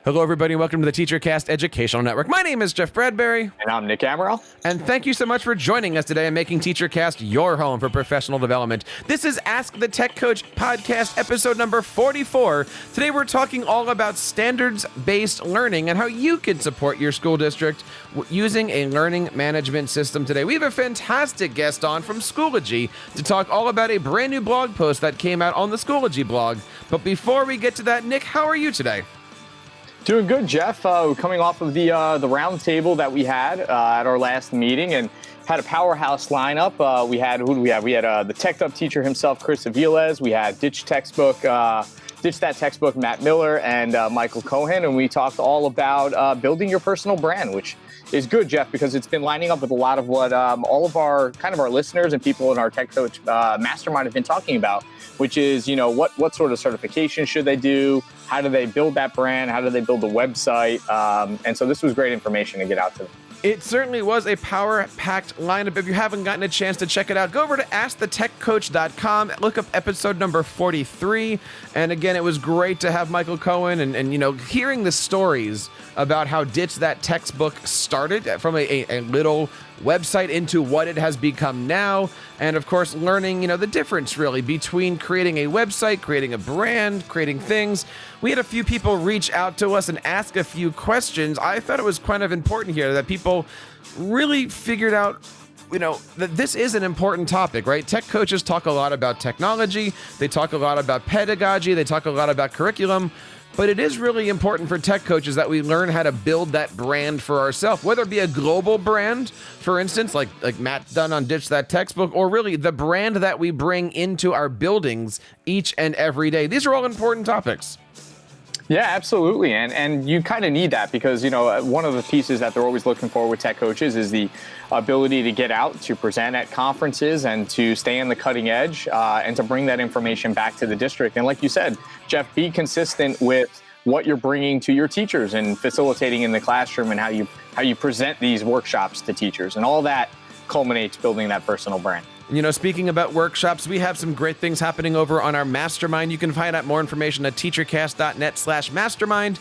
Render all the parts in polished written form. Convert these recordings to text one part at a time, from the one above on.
Hello, everybody. Welcome to the TeacherCast Educational Network. My name is Jeff Bradbury. And I'm Nick Amaral. And thank you so much for joining us today and making TeacherCast your home for professional development. This is Ask the Tech Coach podcast, episode number 44. Today, we're talking all about standards-based learning and how you can support your school district using a learning management system today. We have a fantastic guest on from Schoology to talk all about a brand new blog post that came out on the Schoology blog. But before we get to that, Nick, how are you today? Doing good, Jeff. We're coming off of the roundtable that we had at our last meeting and had a powerhouse lineup. We had the Tech Up teacher himself, Chris Aviles. We had Ditch That Textbook, Matt Miller, and Michael Cohen. And we talked all about building your personal brand, which is good, Jeff, because it's been lining up with a lot of what all of our listeners and people in our Tech Coach Mastermind have been talking about, which is, what sort of certification should they do? How do they build that brand? How do they build a website? And so this was great information to get out to them. It certainly was a power-packed lineup. If you haven't gotten a chance to check it out, go over to AskTheTechCoach.com, look up episode number 43. And again, it was great to have Michael Cohen and hearing the stories about how Ditch That Textbook started from a little website into what it has become now. And of course, learning, the difference really between creating a website, creating a brand, creating things. We had a few people reach out to us and ask a few questions. I thought it was kind of important here that people really figured out that this is an important topic, right? Tech coaches talk a lot about technology. They talk a lot about pedagogy. They talk a lot about curriculum. But it is really important for tech coaches that we learn how to build that brand for ourselves, whether it be a global brand, for instance, like Matt's done on Ditch That Textbook, or really the brand that we bring into our buildings each and every day. These are all important topics. Yeah, absolutely. And you kind of need that because, one of the pieces that they're always looking for with tech coaches is the ability to get out, to present at conferences and to stay on the cutting edge and to bring that information back to the district. And like you said, Jeff, be consistent with what you're bringing to your teachers and facilitating in the classroom and how you present these workshops to teachers. And all that culminates building that personal brand. Speaking about workshops, we have some great things happening over on our Mastermind. You can find out more information at teachercast.net/mastermind.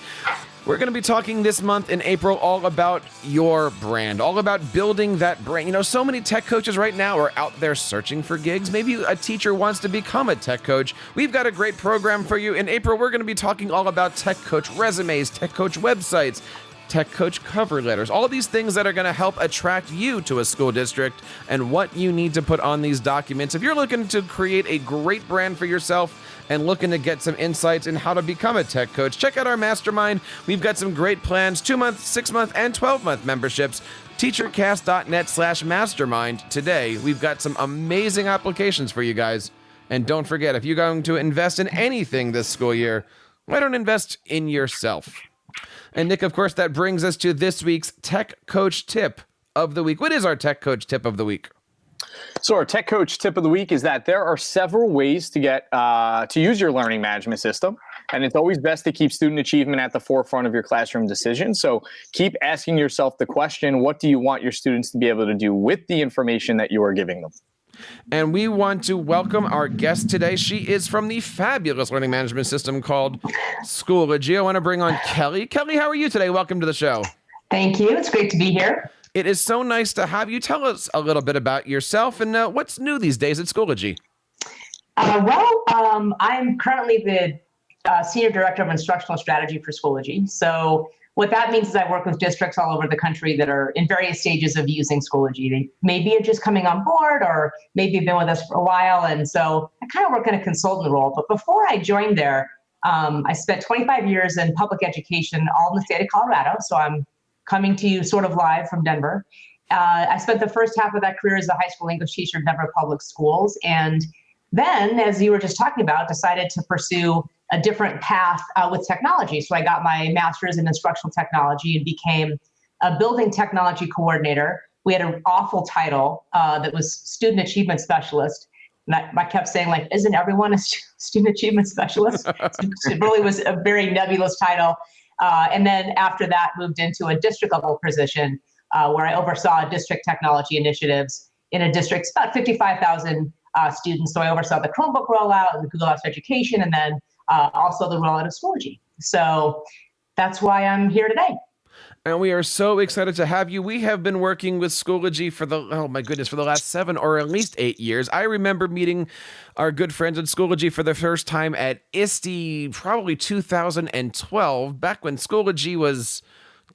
We're going to be talking this month in April all about your brand, all about building that brand. So many tech coaches right now are out there searching for gigs. Maybe a teacher wants to become a tech coach. We've got a great program for you. In April, we're going to be talking all about tech coach resumes, tech coach websites, tech coach cover letters, all these things that are going to help attract you to a school district and what you need to put on these documents. If you're looking to create a great brand for yourself and looking to get some insights in how to become a tech coach, check out our Mastermind. We've got some great plans, 2-month, 6-month, and 12-month memberships. Teachercast.net/mastermind. Today, we've got some amazing applications for you guys. And don't forget, if you're going to invest in anything this school year, why don't invest in yourself? And Nick, of course, that brings us to this week's Tech Coach Tip of the Week. What is our Tech Coach Tip of the Week? So our Tech Coach Tip of the Week is that there are several ways to get to use your learning management system. And it's always best to keep student achievement at the forefront of your classroom decisions. So keep asking yourself the question, what do you want your students to be able to do with the information that you are giving them? And we want to welcome our guest today. She is from the fabulous learning management system called Schoology. I want to bring on Kellie. Kellie, how are you today? Welcome to the show. Thank you. It's great to be here. It is so nice to have you. Tell us a little bit about yourself and what's new these days at Schoology. I'm currently the Senior Director of Instructional Strategy for Schoology. So what that means is I work with districts all over the country that are in various stages of using Schoology. They maybe are just coming on board or maybe have been with us for a while. And so I kind of work in a consultant role. But before I joined there, I spent 25 years in public education, all in the state of Colorado. So I'm coming to you sort of live from Denver. I spent the first half of that career as a high school English teacher at Denver Public Schools. And then, as you were just talking about, decided to pursue a different path with technology. So I got my master's in instructional technology and became a building technology coordinator. We had an awful title that was student achievement specialist. And I kept saying, isn't everyone a student achievement specialist? It really was a very nebulous title. And then after that, moved into a district level position where I oversaw district technology initiatives in a district, about 55,000 students. So I oversaw the Chromebook rollout and the Google Apps for Education, and then also the rollout of Schoology. So that's why I'm here today. And we are so excited to have you. We have been working with Schoology for the last 7 or at least 8 years. I remember meeting our good friends at Schoology for the first time at ISTE, probably 2012, back when Schoology was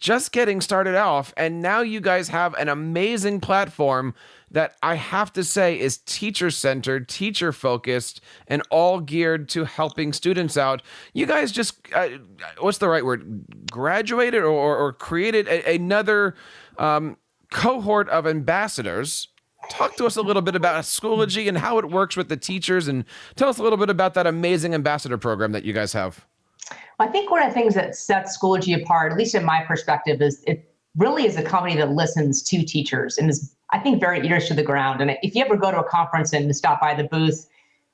just getting started off. And now you guys have an amazing platform that I have to say is teacher-centered, teacher-focused, and all geared to helping students out. You guys just, what's the right word, graduated or created another cohort of ambassadors. Talk to us a little bit about Schoology and how it works with the teachers, and tell us a little bit about that amazing ambassador program that you guys have. I think one of the things that sets Schoology apart, at least in my perspective, is it really is a company that listens to teachers and is, I think, very ears to the ground. And if you ever go to a conference and stop by the booth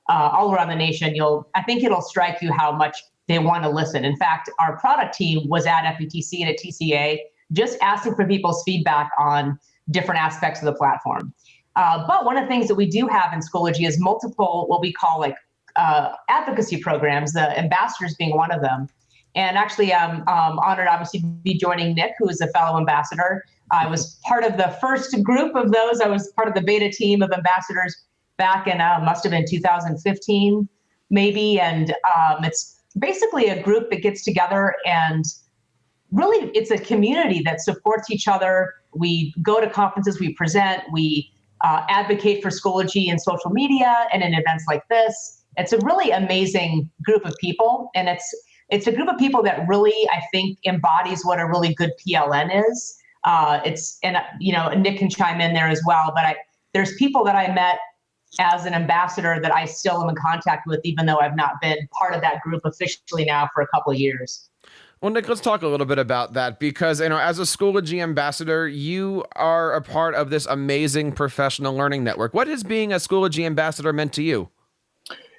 all around the nation, I think it'll strike you how much they want to listen. In fact, our product team was at FETC and at TCA just asking for people's feedback on different aspects of the platform. But one of the things that we do have in Schoology is multiple, what we call advocacy programs, the ambassadors being one of them. And actually, I'm honored, obviously, to be joining Nick, who is a fellow ambassador. I was part of the first group of those. I was part of the beta team of ambassadors back in, must have been 2015, maybe. And it's basically a group that gets together, and really it's a community that supports each other. We go to conferences, we present, we advocate for Schoology in social media and in events like this. It's a really amazing group of people, and it's a group of people that really, I think, embodies what a really good PLN is. Nick can chime in there as well, but there's people that I met as an ambassador that I still am in contact with, even though I've not been part of that group officially now for a couple of years. Well, Nick, let's talk a little bit about that, because, as a Schoology ambassador, you are a part of this amazing professional learning network. What has being a Schoology ambassador meant to you?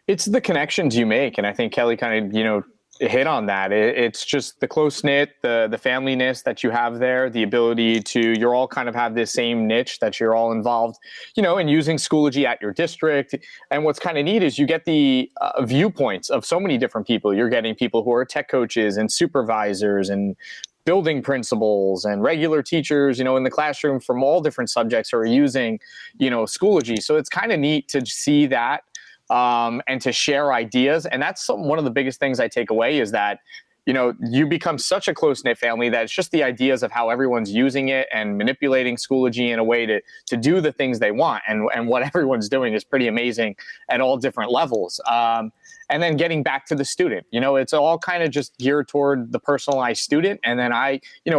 It's the connections you make. And I think Kelly kind of, hit on that. It's just the close-knit, the familyness that you have there, the ability to, you're all kind of have this same niche that you're all involved, in using Schoology at your district. And what's kind of neat is you get the viewpoints of so many different people. You're getting people who are tech coaches and supervisors and building principals and regular teachers, in the classroom from all different subjects who are using, Schoology. So it's kind of neat to see that. And to share ideas. And that's one of the biggest things I take away is that, you become such a close-knit family that it's just the ideas of how everyone's using it and manipulating Schoology in a way to do the things they want. And what everyone's doing is pretty amazing at all different levels. And then getting back to the student, it's all kind of just geared toward the personalized student. And then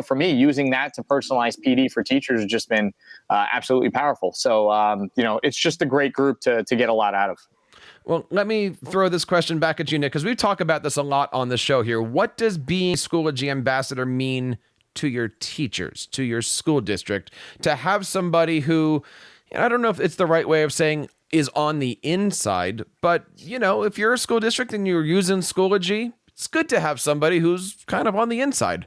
for me, using that to personalize PD for teachers has just been absolutely powerful. So, it's just a great group to get a lot out of. Well, let me throw this question back at you, Nick, because we talk about this a lot on the show here. What does being a Schoology ambassador mean to your teachers, to your school district, to have somebody who, I don't know if it's the right way of saying is on the inside, but, if you're a school district and you're using Schoology, it's good to have somebody who's kind of on the inside.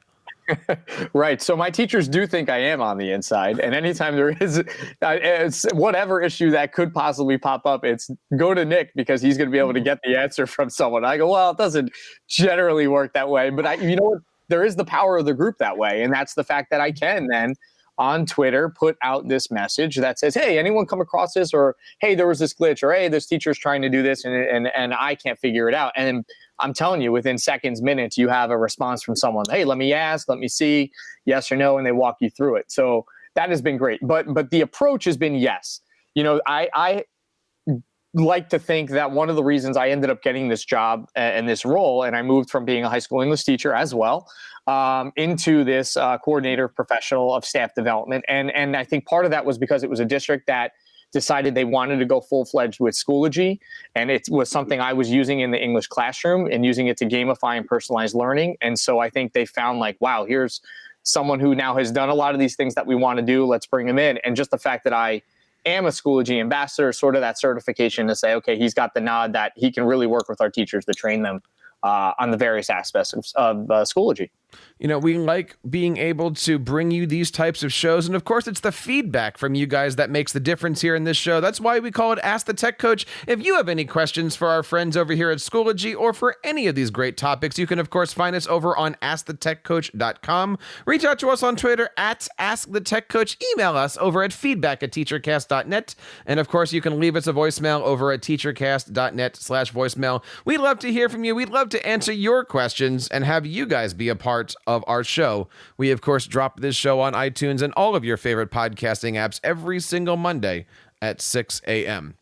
Right. So my teachers do think I am on the inside. And anytime there is it's whatever issue that could possibly pop up, it's go to Nick because he's going to be able to get the answer from someone. I go, well, it doesn't generally work that way. But what? There is the power of the group that way. And that's the fact that I can then on Twitter put out this message that says, hey, anyone come across this? Or, hey, there was this glitch. Or, hey, this teacher's trying to do this and I can't figure it out. And I'm telling you, within seconds, minutes, you have a response from someone. Hey, let me ask, let me see, yes or no, and they walk you through it. So that has been great. But the approach has been yes. I like to think that one of the reasons I ended up getting this job and this role, and I moved from being a high school English teacher as well into this coordinator professional of staff development. And I think part of that was because it was a district that decided they wanted to go full-fledged with Schoology, and it was something I was using in the English classroom and using it to gamify and personalize learning. And so I think they found wow, here's someone who now has done a lot of these things that we want to do. Let's bring him in. And just the fact that I am a Schoology ambassador, sort of that certification to say, okay, he's got the nod that he can really work with our teachers to train them on the various aspects of Schoology. You know, we like being able to bring you these types of shows. And of course, it's the feedback from you guys that makes the difference here in this show. That's why we call it Ask the Tech Coach. If you have any questions for our friends over here at Schoology or for any of these great topics, you can, of course, find us over on AskTheTechCoach.com. Reach out to us on Twitter at AskTheTechCoach. Email us over at feedback@teachercast.net. And of course, you can leave us a voicemail over at teachercast.net/voicemail. We'd love to hear from you. We'd love to answer your questions and have you guys be a part of our show. We, of course, drop this show on iTunes and all of your favorite podcasting apps every single Monday at 6 a.m.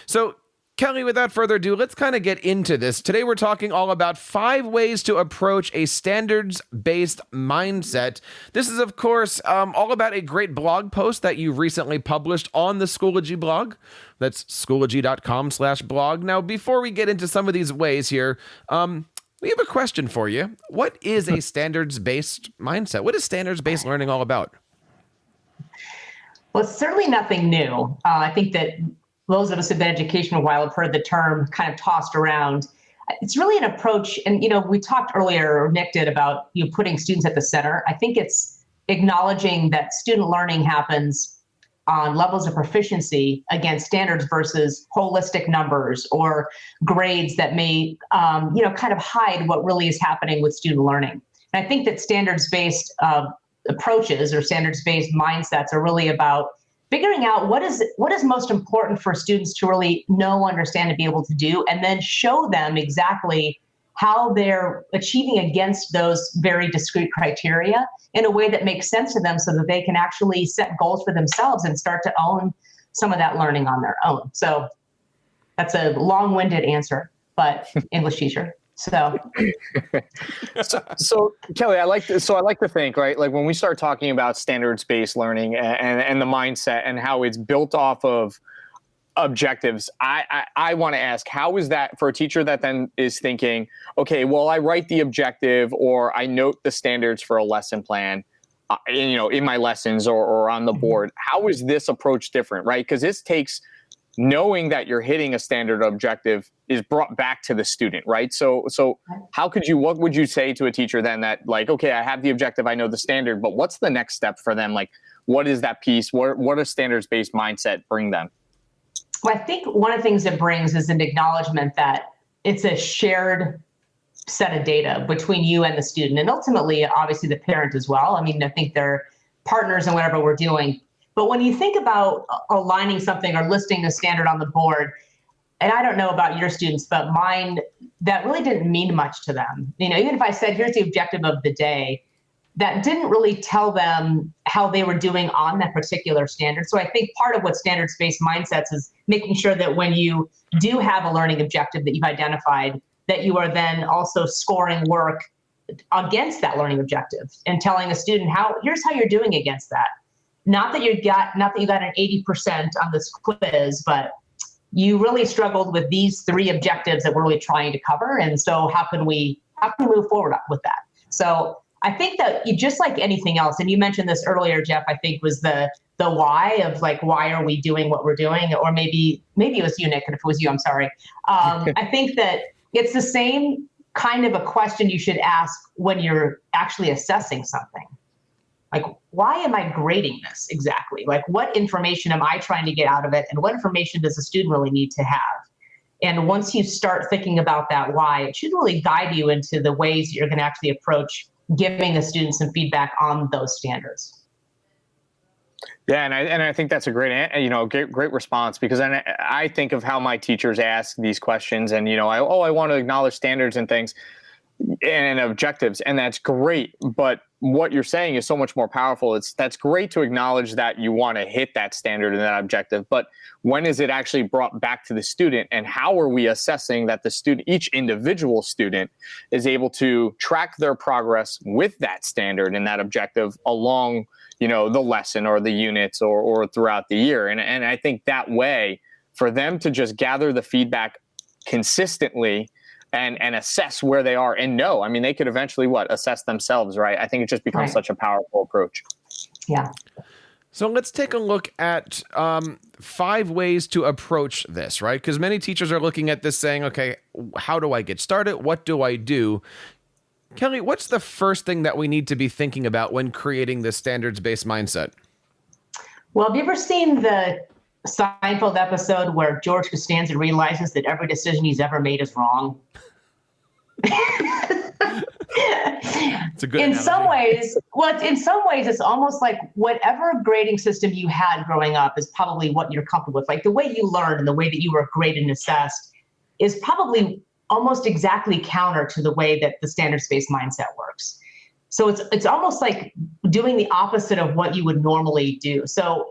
So, Kelly, without further ado, let's kind of get into this. Today, we're talking all about 5 ways to approach a standards-based mindset. This is, of course, all about a great blog post that you recently published on the Schoology blog. That's schoology.com/blog. Now, before we get into some of these ways here, we have a question for you. What is a standards-based mindset? What is standards-based learning all about? Well, it's certainly nothing new. I think that those of us who've been in education a while have heard the term kind of tossed around. It's really an approach, and we talked earlier, or Nick did, about putting students at the center. I think it's acknowledging that student learning happens on levels of proficiency against standards versus holistic numbers or grades that may, kind of hide what really is happening with student learning. And I think that standards-based approaches or standards-based mindsets are really about figuring out what is most important for students to really know, understand, and be able to do, and then show them exactly how they're achieving against those very discrete criteria in a way that makes sense to them so that they can actually set goals for themselves and start to own some of that learning on their own. So that's a long-winded answer, but English teacher. So Kelly, I like to think, right? Like when we start talking about standards-based learning and the mindset and how it's built off of objectives, I want to ask, how is that for a teacher that then is thinking, okay, well, I write the objective or I note the standards for a lesson plan, in my lessons or on the board. How is this approach different, right? Because this takes knowing that you're hitting a standard objective is brought back to the student, right? So what would you say to a teacher then that, like, okay, I have the objective, I know the standard, but what's the next step for them? Like, what is that piece? What does standards-based mindset bring them? Well, I think one of the things it brings is an acknowledgement that it's a shared set of data between you and the student, and ultimately, obviously, the parent as well. I mean, I think they're partners in whatever we're doing. But when you think about aligning something or listing a standard on the board, and I don't know about your students, but mine, that really didn't mean much to them. Even if I said, here's the objective of the day, that didn't really tell them how they were doing on that particular standard. So I think part of what standards-based mindsets is making sure that when you do have a learning objective that you've identified, that you are then also scoring work against that learning objective and telling a student here's how you're doing against that. Not that you got an 80% on this quiz, but you really struggled with these 3 objectives that we're really trying to cover. And so how can we move forward with that? So I think that just like anything else, and you mentioned this earlier, Jeff, I think was the why of like, why are we doing what we're doing? Or maybe it was you, Nick, and if it was you, I'm sorry. I think that it's the same kind of a question you should ask when you're actually assessing something. Like, why am I grading this exactly? Like, what information am I trying to get out of it? And what information does the student really need to have? And once you start thinking about that why, it should really guide you into the ways you're going to actually approach giving the students some feedback on those standards. Yeah, and I think that's a great response, because I think of how my teachers ask these questions, and I want to acknowledge standards and things and objectives, and that's great. But what you're saying is so much more powerful. That's great to acknowledge that you want to hit that standard and that objective, but when is it actually brought back to the student, and how are we assessing that the student, each individual student, is able to track their progress with that standard and that objective along, the lesson or the units or throughout the year. And I think that way, for them to just gather the feedback consistently and assess where they are and know. I mean, they could eventually assess themselves, right? I think it just becomes such a powerful approach. Yeah. So let's take a look at 5 ways to approach this, right? Because many teachers are looking at this saying, okay, how do I get started? What do I do? Kellie, what's the first thing that we need to be thinking about when creating this standards-based mindset? Well, have you ever seen the Seinfeld episode where George Costanza realizes that every decision he's ever made is wrong? It's a good in analogy. some ways, it's almost like whatever grading system you had growing up is probably what you're comfortable with. Like the way you learned and the way that you were graded and assessed is probably almost exactly counter to the way that the standards-based mindset works. So it's almost like doing the opposite of what you would normally do. So,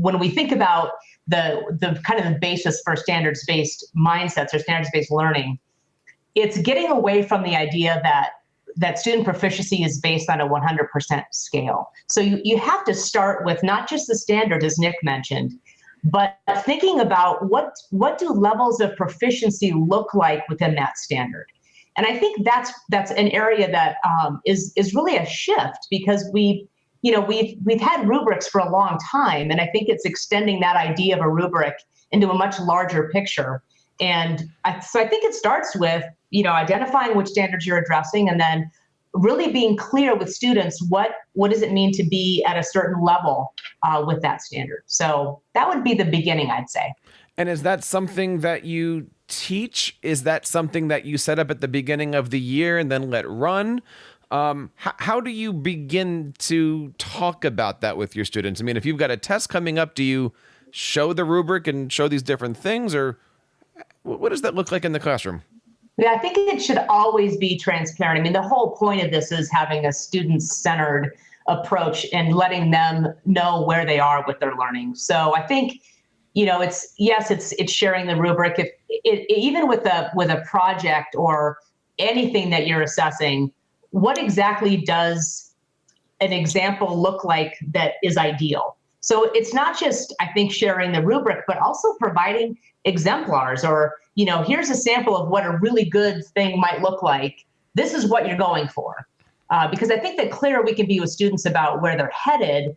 when we think about the kind of the basis for standards-based mindsets or standards-based learning, it's getting away from the idea that student proficiency is based on a 100% scale. So you have to start with not just the standard, as Nick mentioned, but thinking about what do levels of proficiency look like within that standard. And I think that's an area that is really a shift, because we've had rubrics for a long time, and I think it's extending that idea of a rubric into a much larger picture. And so I think it starts with identifying which standards you're addressing, and then really being clear with students what does it mean to be at a certain level with that standard. So that would be the beginning, I'd say. And is that something that you teach? Is that something that you set up at the beginning of the year and then let run? How do you begin to talk about that with your students? I mean, if you've got a test coming up, do you show the rubric and show these different things, or what does that look like in the classroom? Yeah, I think it should always be transparent. I mean, the whole point of this is having a student-centered approach and letting them know where they are with their learning. So I think, it's sharing the rubric. If even with a project or anything that you're assessing, what exactly does an example look like that is ideal? So it's not just, I think, sharing the rubric, but also providing exemplars, or, here's a sample of what a really good thing might look like. This is what you're going for. Because I think the clearer we can be with students about where they're headed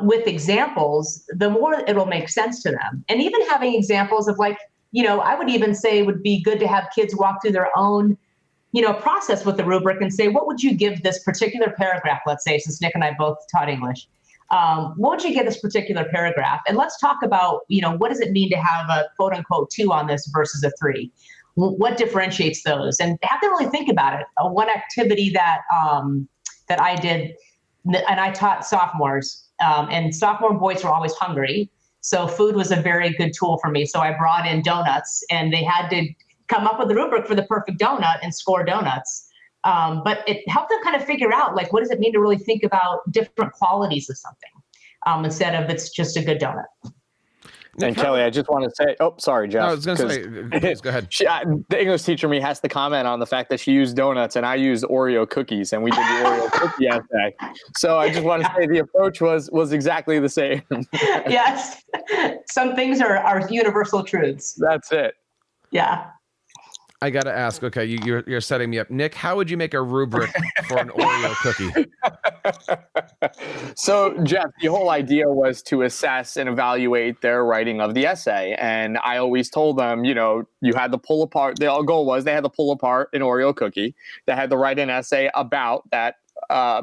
with examples, the more it'll make sense to them. And even having examples of I would even say it would be good to have kids walk through their own process with the rubric and say, what would you give this particular paragraph, let's say, since Nick and I both taught English. What would you give this particular paragraph? And let's talk about, what does it mean to have a quote unquote 2 on this versus a 3? What differentiates those? And have them really think about it. One activity that I did, and I taught sophomores, and sophomore boys were always hungry. So food was a very good tool for me. So I brought in donuts, and they had to come up with a rubric for the perfect donut and score donuts. But it helped them kind of figure out, what does it mean to really think about different qualities of something instead of it's just a good donut. And Kellie, I just want to say, sorry, Jeff. I was going to say, please go ahead. The English teacher in me has to comment on the fact that she used donuts and I used Oreo cookies, and we did the Oreo cookie essay. So I just want to say the approach was exactly the same. Yes. Some things are universal truths. That's it. Yeah. I got to ask, okay, you're setting me up. Nick, how would you make a rubric for an Oreo cookie? So, Jeff, the whole idea was to assess and evaluate their writing of the essay. And I always told them, you had to pull apart. The goal was they had to pull apart an Oreo cookie. They had to write an essay about that,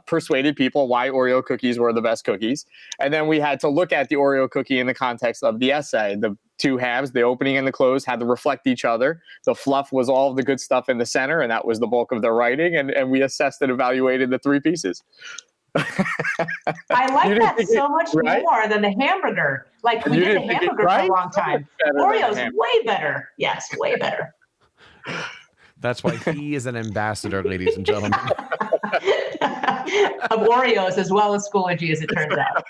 persuaded people why Oreo cookies were the best cookies. And then we had to look at the Oreo cookie in the context of the essay. The 2 halves, the opening and the close, had to reflect each other. The fluff was all of the good stuff in the center, and that was the bulk of their writing. And we assessed and evaluated the 3 pieces. I like that so much more than the hamburger. We did the hamburger for a long time. Oreo's way better. Yes, way better. That's why he is an ambassador, ladies and gentlemen. Of Oreos as well as Schoology, as it turns out.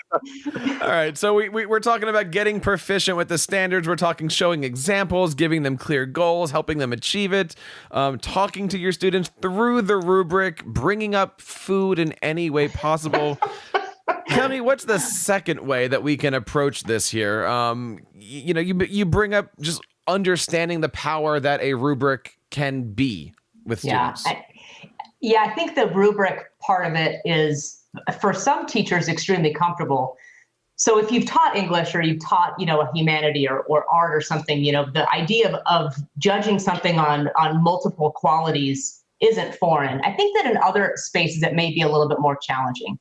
All right, so we're talking about getting proficient with the standards. We're talking showing examples, giving them clear goals, helping them achieve it, talking to your students through the rubric, bringing up food in any way possible. Kellie, what's the second way that we can approach this here? You bring up just understanding the power that a rubric can be with students. I think the rubric part of it is, for some teachers, extremely comfortable. So if you've taught English or you've taught, a humanity or art or something, the idea of judging something on multiple qualities isn't foreign. I think that in other spaces it may be a little bit more challenging.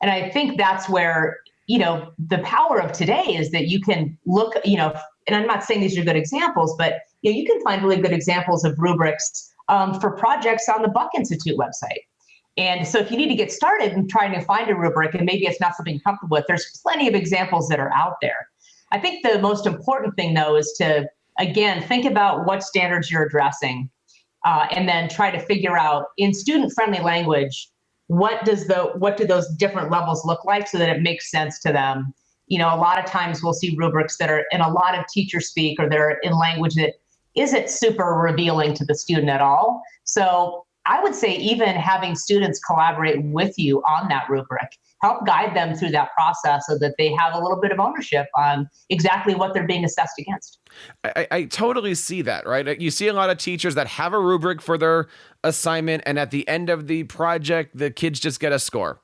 And I think that's where, the power of today is that you can look, and I'm not saying these are good examples, but you can find really good examples of rubrics for projects on the Buck Institute website. And so if you need to get started in trying to find a rubric and maybe it's not something you're comfortable with, there's plenty of examples that are out there. I think the most important thing, though, is to, again, think about what standards you're addressing and then try to figure out in student-friendly language, what do those different levels look like so that it makes sense to them. A lot of times we'll see rubrics that are in a lot of teacher speak or they're in language that isn't super revealing to the student at all. So I would say even having students collaborate with you on that rubric, help guide them through that process so that they have a little bit of ownership on exactly what they're being assessed against. I totally see that, right? You see a lot of teachers that have a rubric for their assignment, and at the end of the project, the kids just get a score.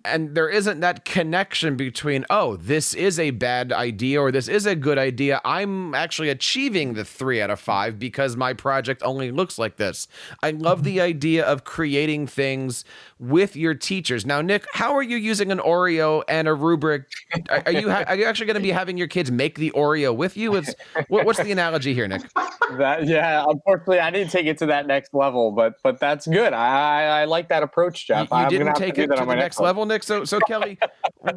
And there isn't that connection between, this is a bad idea or this is a good idea. I'm actually achieving the 3 out of 5 because my project only looks like this. I love the idea of creating things with your teachers. Now, Nick, how are you using an Oreo and a rubric? Are you actually going to be having your kids make the Oreo with you? What's the analogy here, Nick? Unfortunately, I didn't take it to that next level, but that's good. I like that approach, Jeff. You didn't take it to the next level, Nick? So Kellie,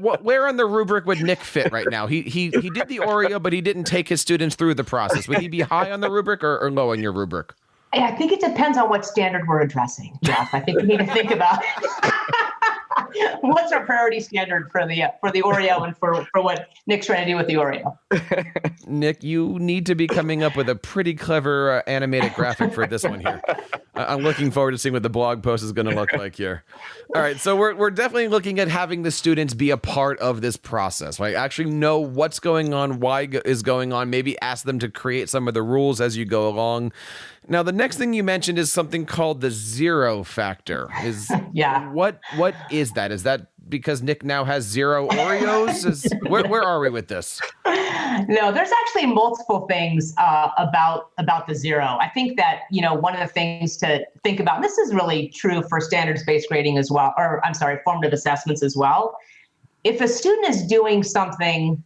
where on the rubric would Nick fit right now? He did the Oreo, but he didn't take his students through the process. Would he be high on the rubric or low on your rubric? I think it depends on what standard we're addressing, Jeff. I think we need to think about what's our priority standard for the Oreo and for what Nick's trying to do with the Oreo. Nick, you need to be coming up with a pretty clever animated graphic for this one here. I'm looking forward to seeing what the blog post is going to look like here. All right, so we're definitely looking at having the students be a part of this process, right? Actually know what's going on, why is going on, maybe ask them to create some of the rules as you go along. Now, the next thing you mentioned is something called the 0 factor. What is that? Is that because Nick now has 0 Oreos? Where are we with this? No, there's actually multiple things about the 0. I think that, one of the things to think about, and this is really true for standards-based grading as well, formative assessments as well. If a student is doing something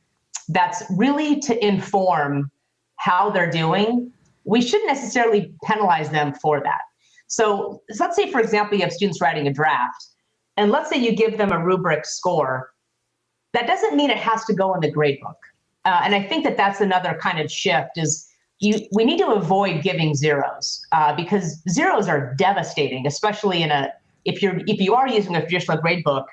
that's really to inform how they're doing, we shouldn't necessarily penalize them for that. So let's say, for example, you have students writing a draft, and let's say you give them a rubric score. That doesn't mean it has to go in the grade book. And I think that that's another kind of shift is we need to avoid giving zeros because zeros are devastating, especially if you are using a traditional grade book,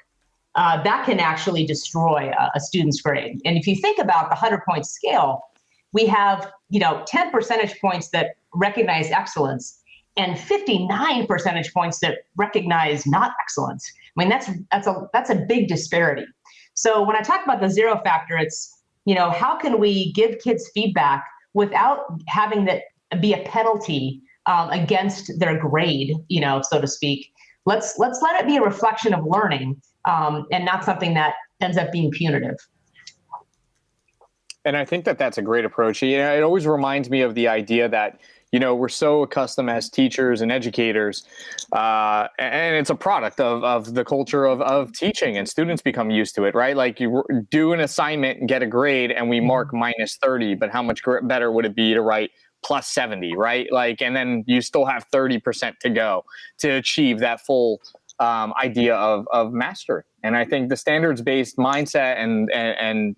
that can actually destroy a student's grade. And if you think about the 100-point scale, we have 10 percentage points that recognize excellence and 59 percentage points that recognize not excellence. I mean, that's a big disparity. So when I talk about the 0 factor, it's how can we give kids feedback without having that be a penalty against their grade, so to speak. Let's let it be a reflection of learning and not something that ends up being punitive. And I think that that's a great approach. It always reminds me of the idea that, we're so accustomed as teachers and educators, and it's a product of the culture of teaching, and students become used to it, right? Like you do an assignment and get a grade and we mark minus 30, but how much better would it be to write plus 70, right? Like, and then you still have 30% to go to achieve that full idea of mastery. And I think the standards-based mindset and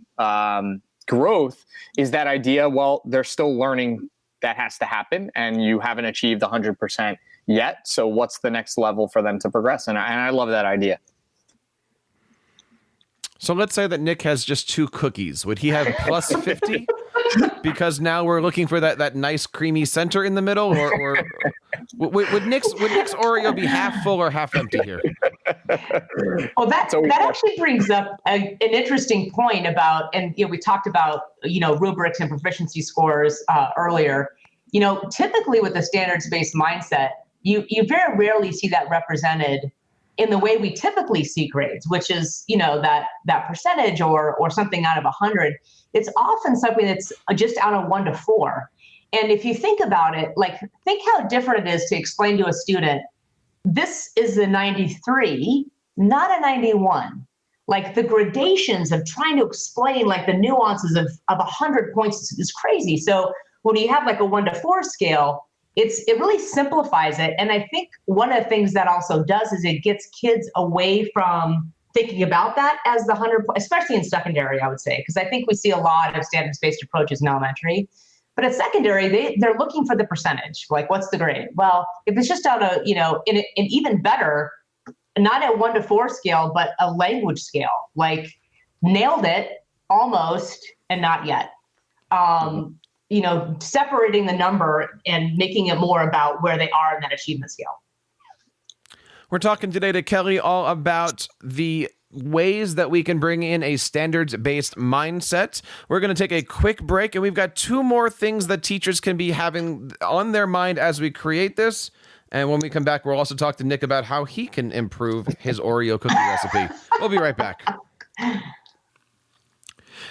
growth is that idea, well, they're still learning, that has to happen, and you haven't achieved 100% yet. So what's the next level for them to progress? And I love that idea. So let's say that Nick has just 2 cookies. Would he have plus 50? Because now we're looking for that nice creamy center in the middle, or would Nick's Oreo be half full or half empty here? Well, that actually brings up an interesting point about, and we talked about rubrics and proficiency scores earlier. Typically with a standards-based mindset, you very rarely see that represented in the way we typically see grades, which is that percentage or something out of 100. It's often something that's just out of 1 to 4. And if you think about it, like, think how different it is to explain to a student, this is a 93, not a 91. Like, the gradations of trying to explain like the nuances of 100 points is crazy. So when you have like a 1 to 4 scale, it really simplifies it. And I think one of the things that also does is it gets kids away from thinking about that as the 100, especially in secondary, I would say, because I think we see a lot of standards-based approaches in elementary. But at secondary, they're looking for the percentage. Like, what's the grade? Well, if it's just on a, in even better, not a 1 to 4 scale, but a language scale, like, nailed it almost and not yet. Separating the number and making it more about where they are in that achievement scale. We're talking today to Kellie all about the ways that we can bring in a standards-based mindset. We're going to take a quick break, and we've got 2 more things that teachers can be having on their mind as we create this. And when we come back, we'll also talk to Nick about how he can improve his Oreo cookie recipe. We'll be right back.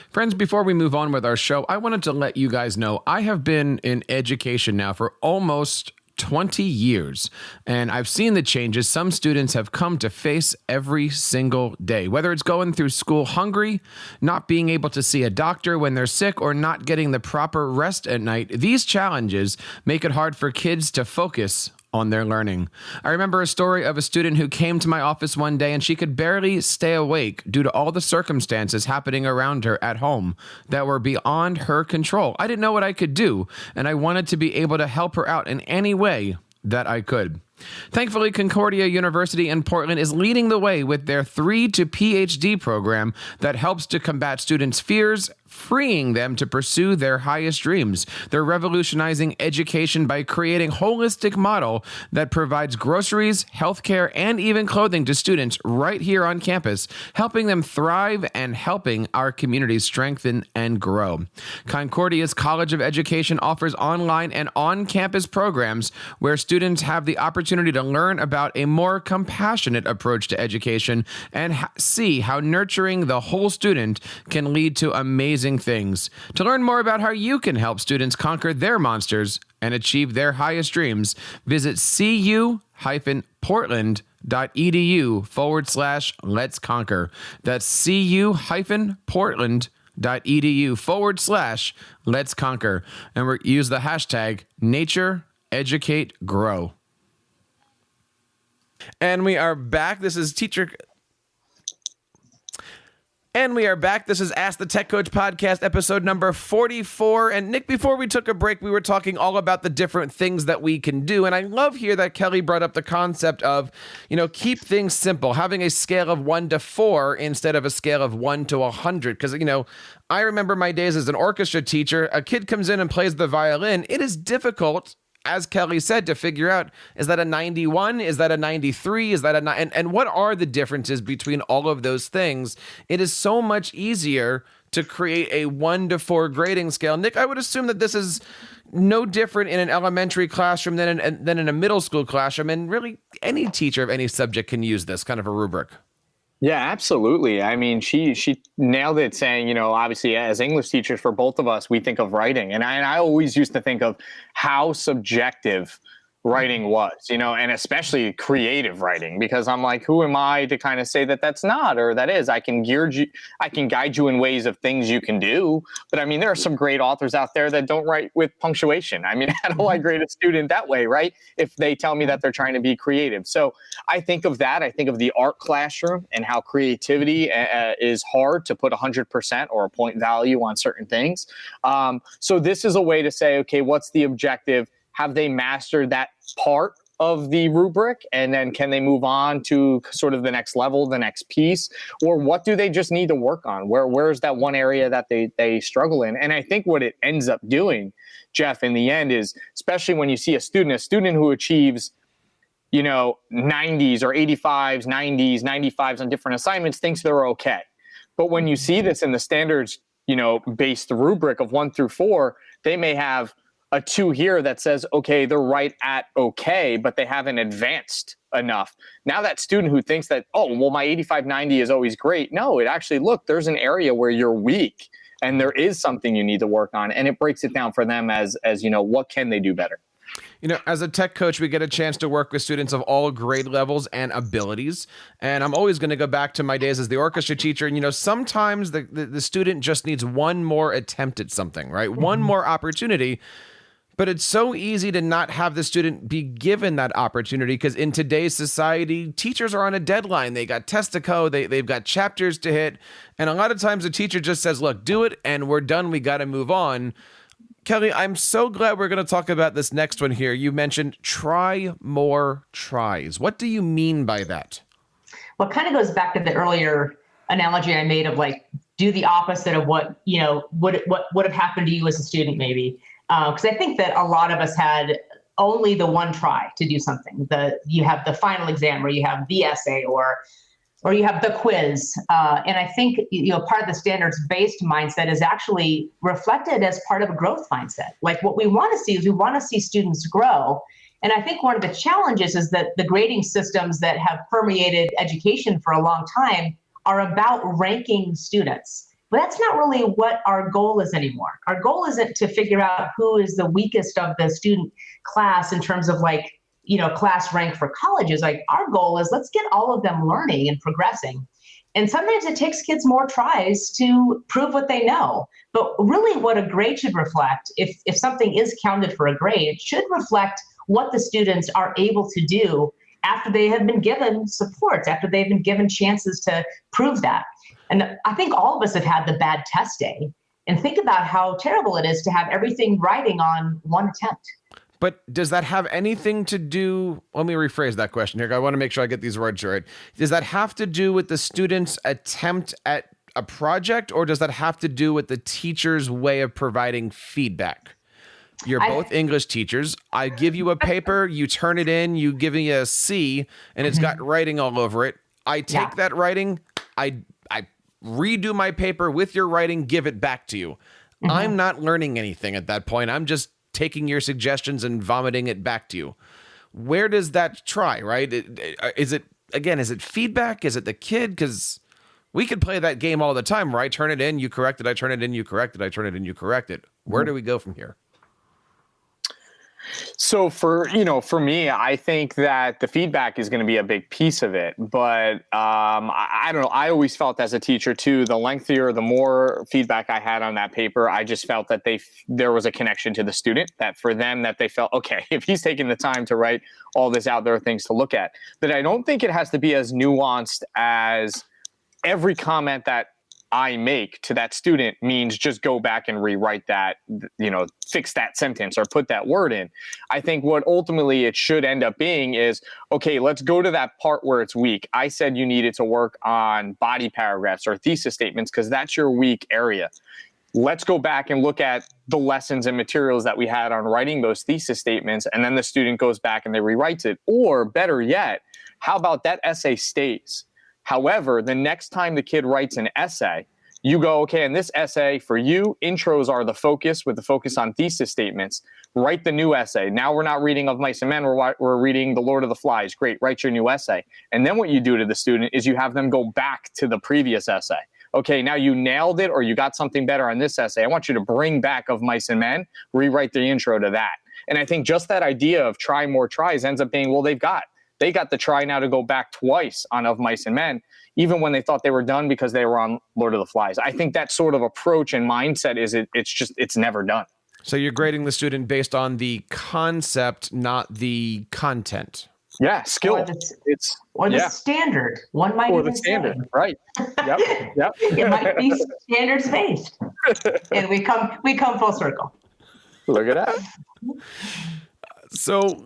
Friends, before we move on with our show, I wanted to let you guys know I have been in education now for almost 20 years, and I've seen the changes some students have come to face every single day, whether it's going through school hungry, not being able to see a doctor when they're sick, or not getting the proper rest at night. These challenges make it hard for kids to focus on their learning. I remember a story of a student who came to my office one day and she could barely stay awake due to all the circumstances happening around her at home that were beyond her control. I didn't know what I could do, and I wanted to be able to help her out in any way that I could. Thankfully, Concordia University in Portland is leading the way with their 3 to PhD program that helps to combat students' fears, freeing them to pursue their highest dreams. They're revolutionizing education by creating a holistic model that provides groceries, healthcare, and even clothing to students right here on campus, helping them thrive and helping our communities strengthen and grow. Concordia's College of Education offers online and on-campus programs where students have the opportunity to learn about a more compassionate approach to education and see how nurturing the whole student can lead to amazing things. To learn more about how you can help students conquer their monsters and achieve their highest dreams, visit cu-portland.edu/let's conquer. That's cu-portland.edu/let's conquer. And use the hashtag #NatureEducateGrow. And we are back. This is Ask the Tech Coach podcast, episode number 44. And Nick, before we took a break, we were talking all about the different things that we can do. And I love here that Kellie brought up the concept of, keep things simple, having a scale of 1 to 4 instead of a scale of 1 to 100. Because, I remember my days as an orchestra teacher. A kid comes in and plays the violin. It is difficult, as Kellie said, to figure out, is that a 91? Is that a 93? Is that a 9? And what are the differences between all of those things? It is so much easier to create a 1 to 4 grading scale. Nick, I would assume that this is no different in an elementary classroom than in a middle school classroom. And really, any teacher of any subject can use this kind of a rubric. Yeah, absolutely. I mean, she nailed it saying, obviously as English teachers for both of us, we think of writing. And I always used to think of how subjective writing was, and especially creative writing, because I'm like, who am I to kind of say that that's not, or that is? I can guide you in ways of things you can do. But I mean, there are some great authors out there that don't write with punctuation. I mean, how do I grade a student that way, right? If they tell me that they're trying to be creative. So I think of that. I think of the art classroom and how creativity is hard to put 100% or a point value on certain things. So this is a way to say, okay, what's the objective? Have they mastered that part of the rubric? And then can they move on to sort of the next level, the next piece? Or what do they just need to work on? Where's that one area that they struggle in? And I think what it ends up doing, Jeff, in the end is, especially when you see a student who achieves, 90s or 85s, 90s, 95s on different assignments, thinks they're okay. But when you see this in the standards, based rubric of 1 through 4, they may have a 2 here that says, okay, they're right at okay, but they haven't advanced enough. Now that student who thinks that, oh, well, my 85, 90 is always great. No, it actually, look, there's an area where you're weak. and there is something you need to work on, and it breaks it down for them as what can they do better. As a tech coach, we get a chance to work with students of all grade levels and abilities. And I'm always going to go back to my days as the orchestra teacher. And, sometimes the student just needs one more attempt at something, right? One more opportunity. But it's so easy to not have the student be given that opportunity because in today's society, teachers are on a deadline. They got tests to code, they've got chapters to hit. And a lot of times the teacher just says, look, do it and we're done. We got to move on. Kellie, I'm so glad we're going to talk about this next one here. You mentioned try more tries. What do you mean by that? Well, it kind of goes back to the earlier analogy I made of do the opposite of what would have happened to you as a student, maybe. Because I think that a lot of us had only the one try to do something. You have the final exam, or you have the essay, or you have the quiz. And I think part of the standards-based mindset is actually reflected as part of a growth mindset. What we want to see is we want to see students grow. And I think one of the challenges is that the grading systems that have permeated education for a long time are about ranking students. But that's not really what our goal is anymore. Our goal isn't to figure out who is the weakest of the student class in terms of class rank for colleges. Our goal is let's get all of them learning and progressing. And sometimes it takes kids more tries to prove what they know. But really what a grade should reflect, if something is counted for a grade, it should reflect what the students are able to do after they have been given supports, after they've been given chances to prove that. And I think all of us have had the bad test day, and think about how terrible it is to have everything writing on one attempt. But does that have anything to do, let me rephrase that question here. I want to make sure I get these words right. Does that have to do with the student's attempt at a project, or does that have to do with the teacher's way of providing feedback? You're both English teachers. I give you a paper, you turn it in, you give me a C, and it's got writing all over it. I take that writing, I redo my paper with your writing, give it back to you. I'm not learning anything at that point. I'm just taking your suggestions and vomiting it back to you. Where does that try, right? Is it feedback? Is it the kid? Because we could play that game all the time, right? Turn it in, you correct it. I turn it in, you correct it. I turn it in, you correct it. Where do we go from here? So for me, I think that the feedback is going to be a big piece of it. But I don't know. I always felt as a teacher too, the lengthier, the more feedback I had on that paper, I just felt that there was a connection to the student, that for them that they felt, okay, if he's taking the time to write all this out, there are things to look at. But I don't think it has to be as nuanced as every comment that I make to that student means just go back and rewrite that, fix that sentence or put that word in. I think what ultimately it should end up being is, okay, let's go to that part where it's weak. I said you needed to work on body paragraphs or thesis statements because that's your weak area. Let's go back and look at the lessons and materials that we had on writing those thesis statements, and then the student goes back and they rewrites it. Or better yet, how about that essay stays? However, the next time the kid writes an essay, you go, okay, in this essay for you, intros are the focus with the focus on thesis statements. Write the new essay. Now we're not reading Of Mice and Men, we're reading The Lord of the Flies. Great, write your new essay. And then what you do to the student is you have them go back to the previous essay. Okay, now you nailed it or you got something better on this essay. I want you to bring back Of Mice and Men, rewrite the intro to that. And I think just that idea of try more tries ends up being, well, they got the try now to go back twice on Of Mice and Men, even when they thought they were done because they were on Lord of the Flies. I think that sort of approach and mindset it's never done. So you're grading the student based on the concept, not the content. Yeah, skill. Or the standard. One might or even the standard, say. Right? Yep. It might be standards based, and we come full circle. Look at that. So,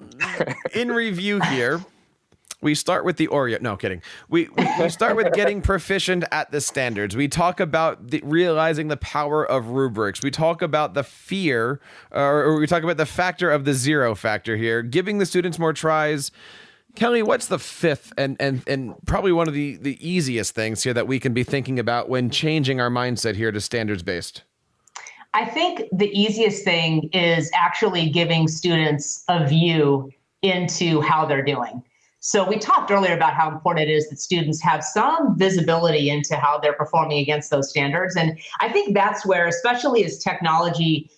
in review here, we start with the Oreo. No, kidding. We start with getting proficient at the standards. We talk about realizing the power of rubrics. We talk about the fear, or we talk about the factor of the zero factor here, giving the students more tries. Kellie, what's the fifth and probably one of the easiest things here that we can be thinking about when changing our mindset here to standards-based? I think the easiest thing is actually giving students a view into how they're doing. So we talked earlier about how important it is that students have some visibility into how they're performing against those standards. And I think that's where, especially as technology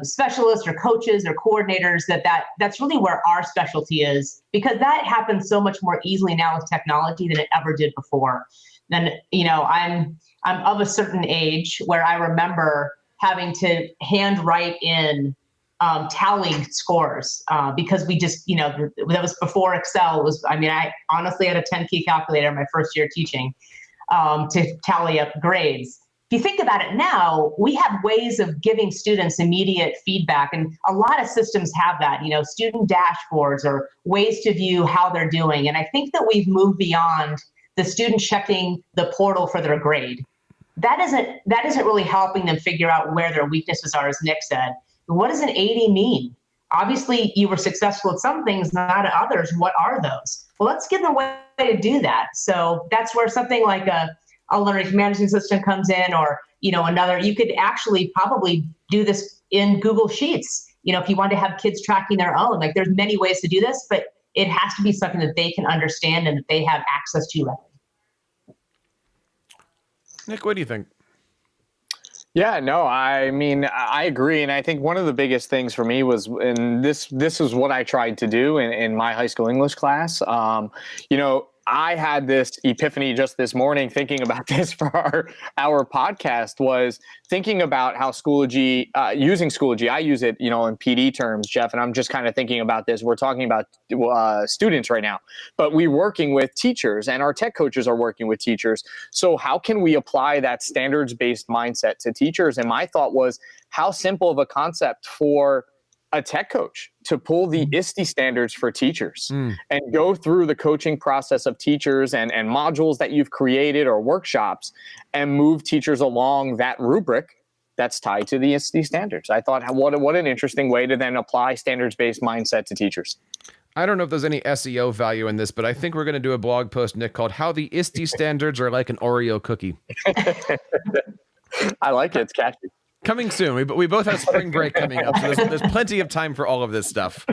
specialists or coaches or coordinators, that's really where our specialty is, because that happens so much more easily now with technology than it ever did before. And I'm of a certain age where I remember having to handwrite in tallied scores because we just, that was before Excel. I honestly had a 10-key calculator my first year teaching to tally up grades. If you think about it now, we have ways of giving students immediate feedback, and a lot of systems have that, student dashboards or ways to view how they're doing. And I think that we've moved beyond the student checking the portal for their grade. That isn't really helping them figure out where their weaknesses are, as Nick said. What does an 80 mean? Obviously, you were successful at some things, not at others. What are those? Well, let's give them a way to do that. So that's where something like a learning management system comes in, or another. You could actually probably do this in Google Sheets. If you want to have kids tracking their own, like there's many ways to do this, but it has to be something that they can understand and that they have access to readily. Nick, what do you think? Yeah, no, I mean, I agree. And I think one of the biggest things for me was, and this is what I tried to do in my high school English class. I had this epiphany just this morning thinking about this for our podcast, was thinking about how Schoology, using Schoology, I use it, in PD terms, Jeff, and I'm just kind of thinking about this. We're talking about students right now, but we're working with teachers, and our tech coaches are working with teachers. So how can we apply that standards-based mindset to teachers? And my thought was, how simple of a concept for a tech coach to pull the ISTE standards for teachers and go through the coaching process of teachers and modules that you've created or workshops, and move teachers along that rubric that's tied to the ISTE standards. I thought, what an interesting way to then apply standards-based mindset to teachers. I don't know if there's any SEO value in this, but I think we're going to do a blog post, Nick, called How the ISTE Standards Are Like an Oreo Cookie. I like it. It's catchy. Coming soon. We both have spring break coming up, so there's plenty of time for all of this stuff.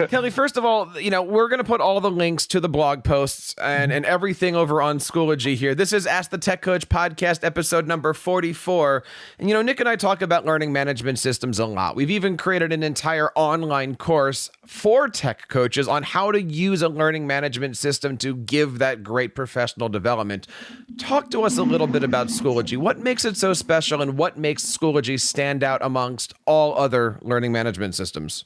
Kellie, first of all, we're going to put all the links to the blog posts and everything over on Schoology here. This is Ask the Tech Coach podcast, episode number 44. And, Nick and I talk about learning management systems a lot. We've even created an entire online course for tech coaches on how to use a learning management system to give that great professional development. Talk to us a little bit about Schoology. What makes it so special, and what makes Schoology stand out amongst all other learning management systems?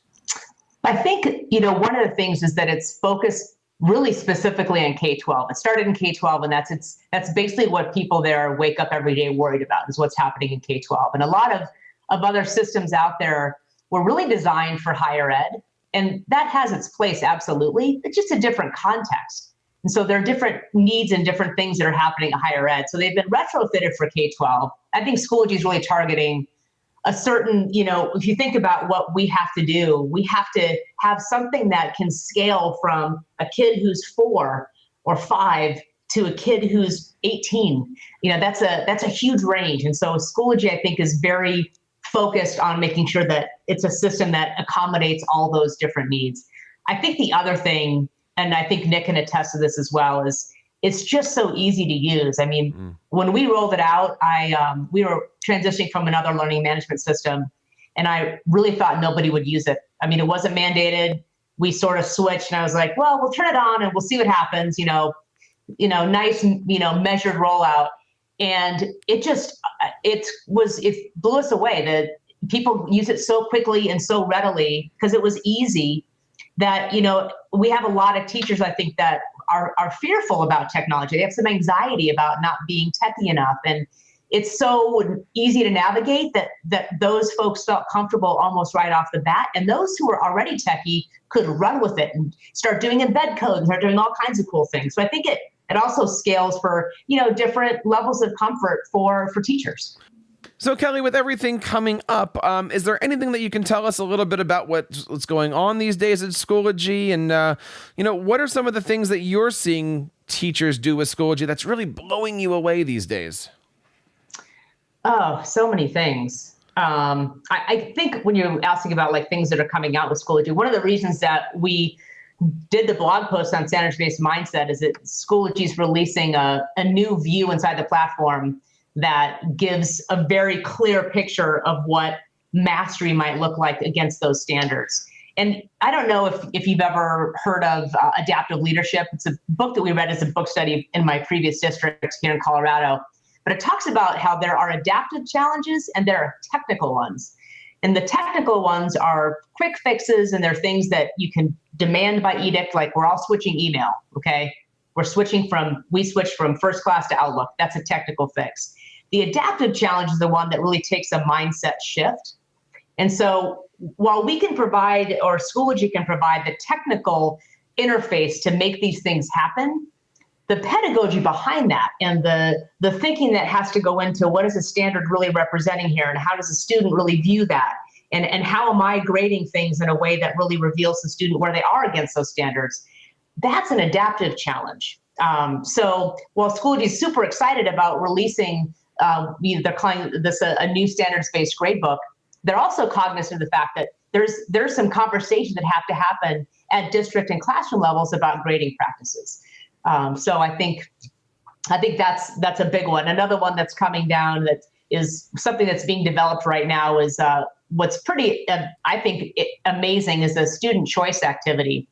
I think, one of the things is that it's focused really specifically on K-12. It started in K-12, and that's basically what people there wake up every day worried about, is what's happening in K-12. And a lot of other systems out there were really designed for higher ed, and that has its place, absolutely. It's just a different context. And so there are different needs and different things that are happening at higher ed. So they've been retrofitted for K-12. I think Schoology is really targeting a certain, if you think about what we have to do, we have to have something that can scale from a kid who's 4 or 5 to a kid who's 18. That's a huge range. And so Schoology, I think, is very focused on making sure that it's a system that accommodates all those different needs. I think the other thing, and I think Nick can attest to this as well, is it's just so easy to use. I mean, when we rolled it out, we were transitioning from another learning management system, and I really thought nobody would use it. I mean, it wasn't mandated. We sort of switched, and I was like, well, we'll turn it on and we'll see what happens. Nice, measured rollout. And it blew us away that people use it so quickly and so readily because it was easy that, we have a lot of teachers, I think, that are fearful about technology. They have some anxiety about not being techie enough. And it's so easy to navigate that those folks felt comfortable almost right off the bat. And those who were already techie could run with it and start doing embed code and start doing all kinds of cool things. So I think it also scales for, different levels of comfort for teachers. So, Kellie, with everything coming up, is there anything that you can tell us a little bit about what's going on these days at Schoology? And, what are some of the things that you're seeing teachers do with Schoology that's really blowing you away these days? Oh, so many things. I think when you're asking about things that are coming out with Schoology, one of the reasons that we did the blog post on standards-based mindset is that Schoology is releasing a new view inside the platform that gives a very clear picture of what mastery might look like against those standards. And I don't know if you've ever heard of adaptive leadership. It's a book that we read as a book study in my previous district here in Colorado. But it talks about how there are adaptive challenges and there are technical ones. And the technical ones are quick fixes, and they're things that you can demand by edict, like we're all switching email, okay? We switched from first class to Outlook. That's a technical fix. The adaptive challenge is the one that really takes a mindset shift. And so while we can provide, or Schoology can provide, the technical interface to make these things happen, the pedagogy behind that and the thinking that has to go into what is the standard really representing here, and how does the student really view that, and how am I grading things in a way that really reveals the student where they are against those standards, that's an adaptive challenge. So while Schoology is super excited about releasing they're calling this a new standards-based gradebook, they're also cognizant of the fact that there's some conversation that have to happen at district and classroom levels about grading practices. So I think that's a big one. Another one that's coming down that is something that's being developed right now is what's pretty, I think, amazing is the student choice activity,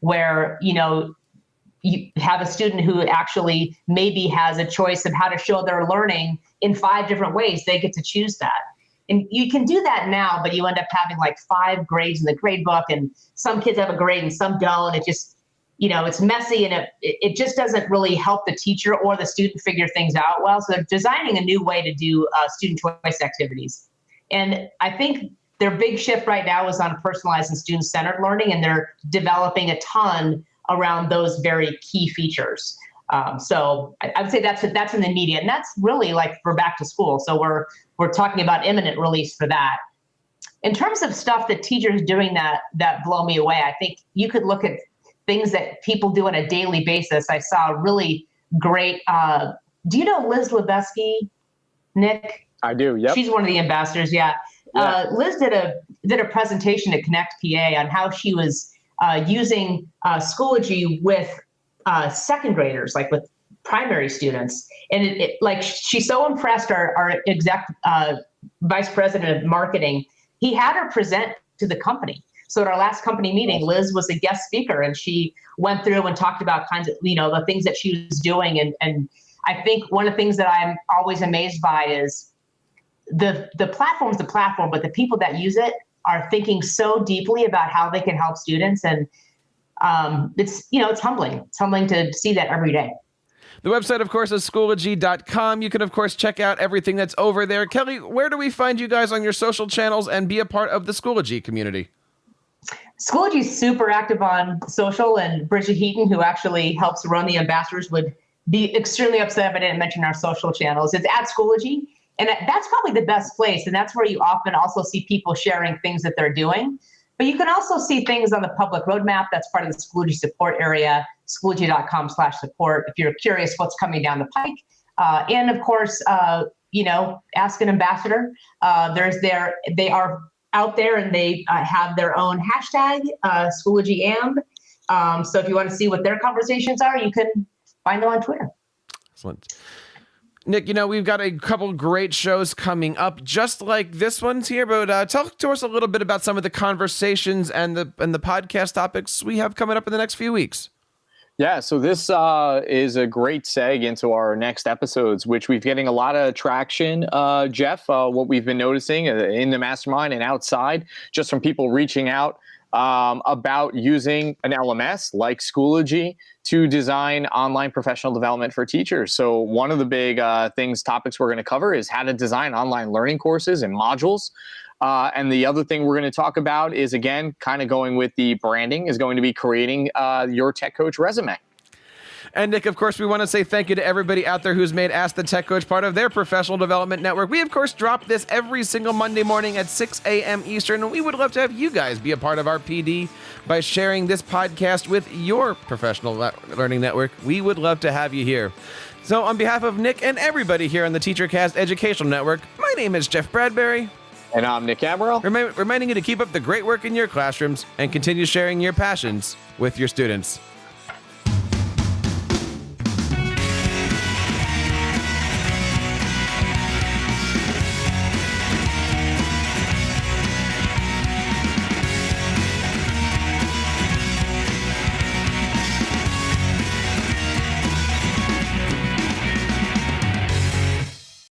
where you have a student who actually maybe has a choice of how to show their learning in 5 different ways. They get to choose that. And you can do that now, but you end up having like 5 grades in the grade book, and some kids have a grade and some don't. It just, it's messy, and it just doesn't really help the teacher or the student figure things out well. So they're designing a new way to do student choice activities. And I think their big shift right now is on personalized and student-centered learning, and they're developing a ton around those very key features. So I would say that's in the media, and that's really like for back to school. So we're talking about imminent release for that. In terms of stuff that teachers doing that blow me away, I think you could look at things that people do on a daily basis. I saw a really great, do you know Liz Lebeski, Nick? I do, yep. She's one of the ambassadors, yeah. Liz did a presentation at Connect PA on how she was using Schoology with second graders, like with primary students. And it like she so impressed our exec vice president of marketing. He had her present to the company. So at our last company meeting, Liz was a guest speaker, and she went through and talked about kinds of, the things that she was doing. And I think one of the things that I'm always amazed by is the platform's the platform, but the people that use it are thinking so deeply about how they can help students. And it's humbling. It's humbling to see that every day. The website, of course, is Schoology.com. You can, of course, check out everything that's over there. Kellie, where do we find you guys on your social channels and be a part of the Schoology community? Schoology is super active on social, and Bridget Heaton, who actually helps run the ambassadors, would be extremely upset if I didn't mention our social channels. It's at Schoology, and that's probably the best place, and that's where you often also see people sharing things that they're doing. But you can also see things on the public roadmap. That's part of the Schoology support area, Schoology.com/support, if you're curious what's coming down the pike. And of course, ask an ambassador. They are out there, and they have their own hashtag, SchoologyAmb. So if you want to see what their conversations are, you can find them on Twitter. Excellent. Nick, we've got a couple great shows coming up, just like this one's here, but talk to us a little bit about some of the conversations and the podcast topics we have coming up in the next few weeks. Yeah, so this is a great seg into our next episodes, which we've getting a lot of traction, Jeff, what we've been noticing in the Mastermind and outside, just from people reaching out about using an LMS like Schoology to design online professional development for teachers. So one of the big topics we're going to cover is how to design online learning courses and modules. And the other thing we're going to talk about is, again, kind of going with the branding, is going to be creating your Tech Coach resume. And Nick, of course, we want to say thank you to everybody out there who's made Ask the Tech Coach part of their professional development network. We, of course, drop this every single Monday morning at 6 a.m. Eastern, and we would love to have you guys be a part of our PD by sharing this podcast with your professional learning network. We would love to have you here. So on behalf of Nick and everybody here on the TeacherCast Educational Network, my name is Jeff Bradbury. And I'm Nick Amaral. Reminding you to keep up the great work in your classrooms and continue sharing your passions with your students.